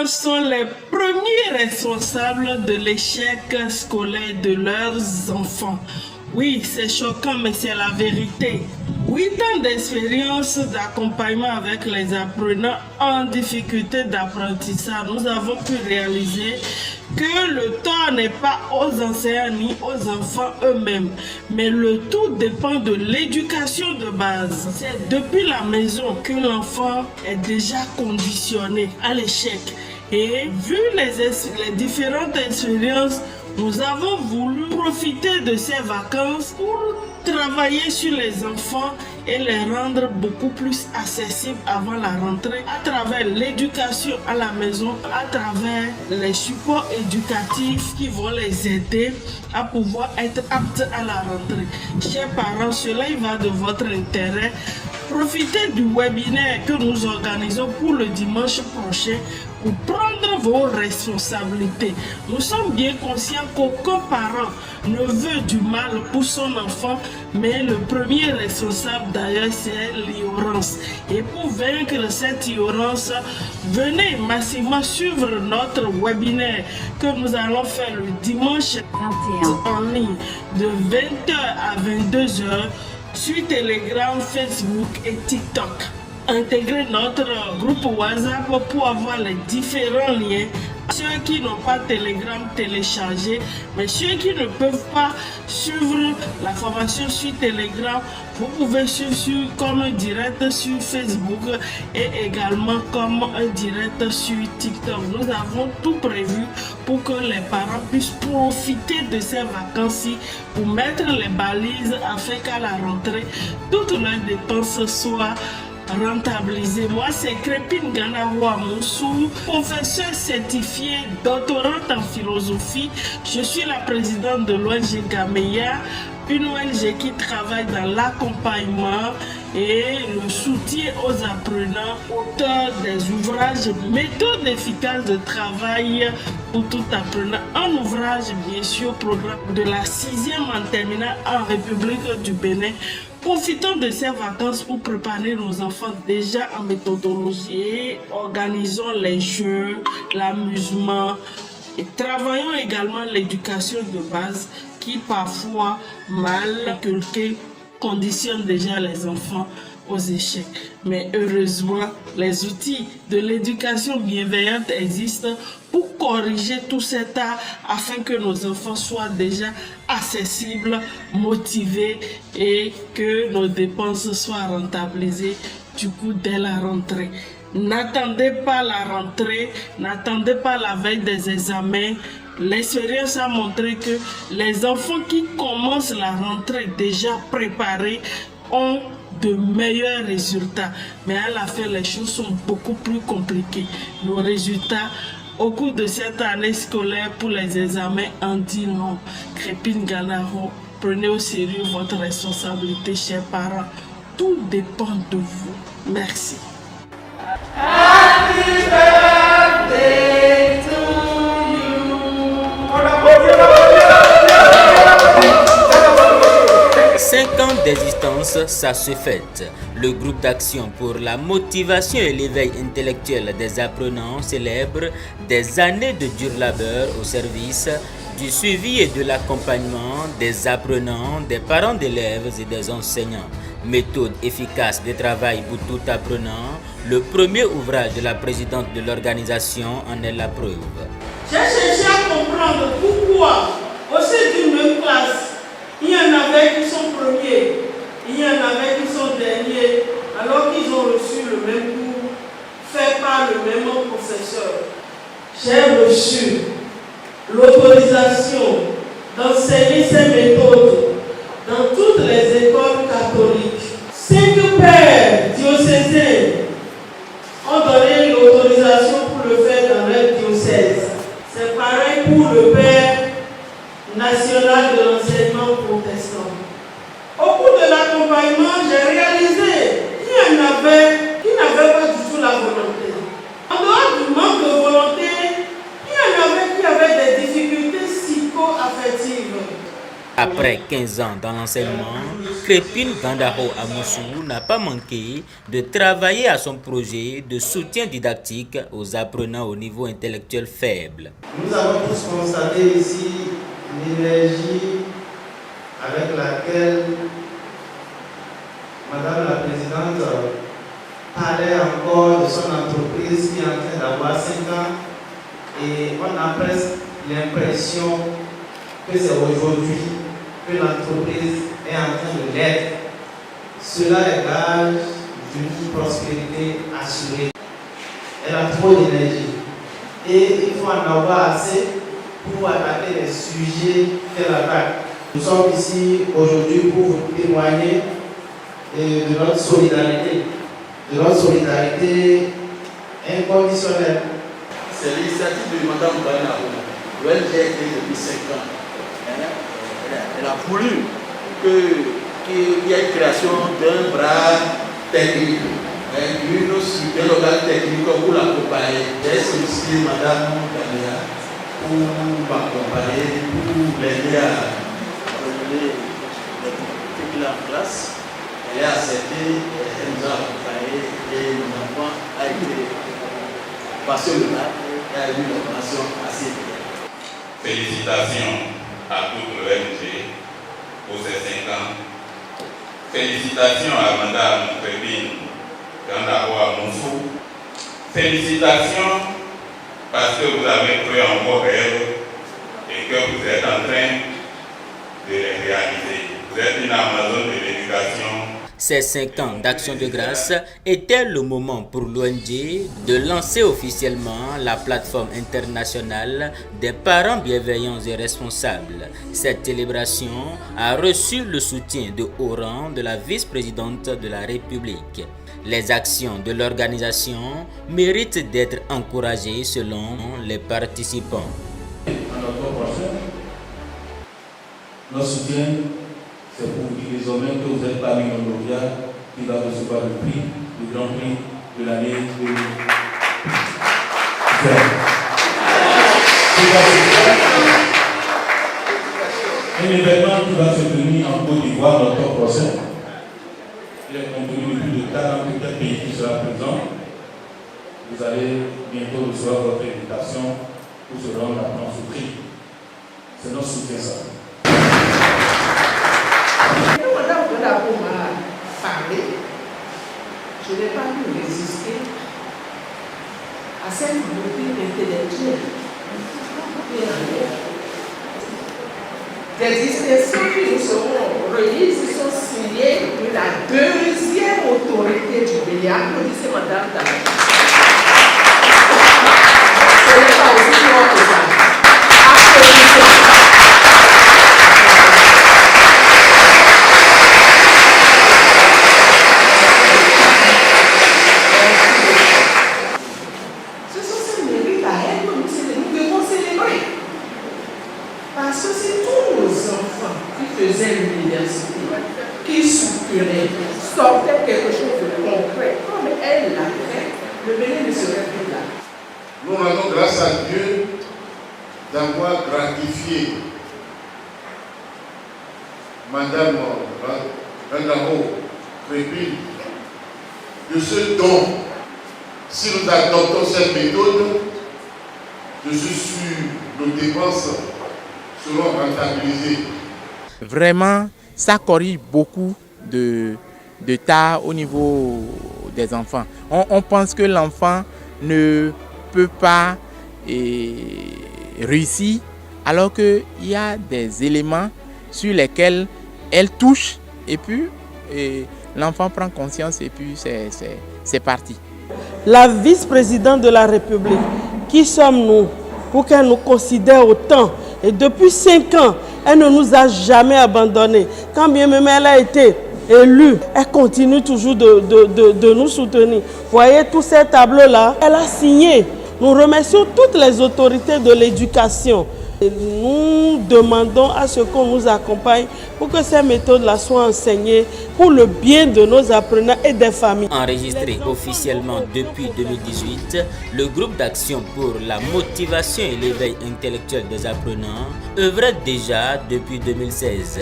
parents sont les premiers responsables de l'échec scolaire de leurs enfants. Oui, c'est choquant, mais c'est la vérité. 8 ans d'expérience d'accompagnement avec les apprenants en difficulté d'apprentissage, nous avons pu réaliser que le tort n'est pas aux enseignants ni aux enfants eux-mêmes, mais le tout dépend de l'éducation de base. C'est depuis la maison que l'enfant est déjà conditionné à l'échec. Et vu les différentes expériences, nous avons voulu profiter de ces vacances pour travailler sur les enfants et les rendre beaucoup plus accessibles avant la rentrée à travers l'éducation à la maison, à travers les supports éducatifs qui vont les aider à pouvoir être aptes à la rentrée. Chers parents, cela y va de votre intérêt. Profitez du webinaire que nous organisons pour le dimanche prochain pour prendre vos responsabilités. Nous sommes bien conscients qu'aucun parent ne veut du mal pour son enfant, mais le premier responsable d'ailleurs c'est l'ignorance. Et pour vaincre cette ignorance, venez massivement suivre notre webinaire que nous allons faire le dimanche 21 en ligne de 20h à 22h sur Telegram, Facebook et TikTok. Intégrez notre groupe WhatsApp pour avoir les différents liens. Ceux qui n'ont pas Telegram téléchargé, mais ceux qui ne peuvent pas suivre la formation sur Telegram, vous pouvez suivre comme un direct sur Facebook et également comme un direct sur TikTok. Nous avons tout prévu pour que les parents puissent profiter de ces vacances-ci pour mettre les balises afin qu'à la rentrée, toutes leurs dépenses soient rentabiliser. Moi, c'est Crépine Ganawa Moussou, professeur certifié, doctorante en philosophie. Je suis la présidente de l'ONG Gameya, une ONG qui travaille dans l'accompagnement et le soutien aux apprenants, auteurs des ouvrages méthodes efficaces de travail pour tout apprenant. Un ouvrage, bien sûr, programme de la 6e en terminale en République du Bénin. Profitons de ces vacances pour préparer nos enfants déjà en méthodologie. Organisons les jeux, l'amusement et travaillons également l'éducation de base qui parfois mal inculquée conditionne déjà les enfants aux échecs. Mais heureusement, les outils de l'éducation bienveillante existent pour corriger tout cet art afin que nos enfants soient déjà accessibles, motivés et que nos dépenses soient rentabilisées du coup dès la rentrée. N'attendez pas la rentrée, n'attendez pas la veille des examens. L'expérience a montré que les enfants qui commencent la rentrée déjà préparés ont de meilleurs résultats. Mais à la fin, les choses sont beaucoup plus compliquées. Nos résultats au cours de cette année scolaire pour les examens en dit non. Crépine Ganaro, prenez au sérieux votre responsabilité, chers parents. Tout dépend de vous. Merci. Happy birthday to you. 5 ans d'existence, ça se fête. Le groupe d'action pour la motivation et l'éveil intellectuel des apprenants célèbre des années de dur labeur au service du suivi et de l'accompagnement des apprenants, des parents d'élèves et des enseignants. Méthode efficace de travail pour tout apprenant, le premier ouvrage de la présidente de l'organisation en est la preuve. J'ai cherché à comprendre pourquoi, au sein d'une même classe, il y en avait qui sont premiers, il y en avait qui sont derniers, alors qu'ils ont reçu le même cours, fait par le même professeur. J'ai reçu l'autorisation d'enseigner ces méthodes dans toutes les écoles catholiques. 5 pères diocésains ont donné l'autorisation pour le faire dans leur diocèse. C'est pareil pour le père national de l'enseignement protestant. Au cours de l'accompagnement, j'ai réalisé qu'il y en avait qui n'avaient pas du tout la volonté. En dehors du manque de volonté, il y en avait qui avaient des difficultés psycho-affectives. Après 15 ans dans l'enseignement, Crépine Gandaro Amoussou n'a pas manqué de travailler à son projet de soutien didactique aux apprenants au niveau intellectuel faible. Nous avons tous constaté ici l'énergie avec laquelle Madame la Présidente parlait encore de son entreprise qui est en train d'avoir 5 ans et on a presque l'impression que c'est aujourd'hui que l'entreprise est en train de l'être. Cela est gage d'une prospérité assurée. Elle a trop d'énergie et il faut en avoir assez pour attaquer les sujets qu'elle attaque. Nous sommes ici aujourd'hui pour vous témoigner de notre solidarité inconditionnelle. C'est l'initiative de Mme Bana. L'ONG est créée depuis 5 ans. Elle a voulu qu'il y ait une création d'un bras technique, une structure locale technique pour l'accompagner. J'ai sollicité Mme Bana pour m'accompagner, pour l'aider à mener les activités qu'il a en place. Elle a accepté, elle nous a accompagnés et mon enfant a été passé le bac et a eu une formation assez bien. Félicitations à toute l'ONG pour ces 5 ans. Félicitations à Mme Crépine Gandaro Amoussou. Félicitations parce que vous avez cru en vos rêves et que vous êtes en train de les réaliser. Vous êtes une Amazone de l'éducation. Ces 5 ans d'action de grâce étaient le moment pour l'ONG de lancer officiellement la plateforme internationale des parents bienveillants et responsables. Cette célébration a reçu le soutien de haut rang de la vice-présidente de la République. Les actions de l'organisation méritent d'être encouragées selon les participants. Notre soutien, c'est pour vous dire désormais que vous êtes parmi nos lauréats qui va recevoir le prix, le grand prix de l'année 2020. Un événement qui va se tenir en Côte d'Ivoire l'octobre prochain. Il est contenu de plus de 44 pays qui sera présent. Vous allez bientôt recevoir votre invitation pour se rendre à notre prix. C'est notre soutien, ça. Madame Gandaro m'a parlé, je n'ai pas pu résister à cette beauté intellectuelle. Des distinctions qui nous seront remises sont signées de la deuxième autorité du pays. Applaudissez Madame Gandaro. Ce n'est pas aussi fort que ça. Applaudissez. Parce que c'est tous nos enfants qui faisaient l'université, qui soutenaient, sortaient quelque chose de concret. Comme elle l'a fait, le Bénin ne serait plus là. Nous rendons grâce à Dieu d'avoir gratifié Madame Gandaro Crépine de ce don. Si nous adoptons cette méthode, je suis sûr que nos dépenses seront rentabilisées. Vraiment, ça corrige beaucoup de tard au niveau des enfants. On pense que l'enfant ne peut pas réussir, alors qu'il y a des éléments sur lesquels elle touche et puis l'enfant prend conscience et puis c'est parti. La vice-présidente de la République, qui sommes-nous pour qu'elle nous considère autant? Et depuis 5 ans, elle ne nous a jamais abandonnés. Quand bien même elle a été élue, elle continue toujours de nous soutenir. Voyez tous ces tableaux-là, elle a signé. Nous remercions toutes les autorités de l'éducation. Nous demandons à ce qu'on nous accompagne pour que ces méthodes-là soient enseignées pour le bien de nos apprenants et des familles. Enregistré officiellement depuis 2018, le groupe d'action pour la motivation et l'éveil intellectuel des apprenants œuvrait déjà depuis 2016.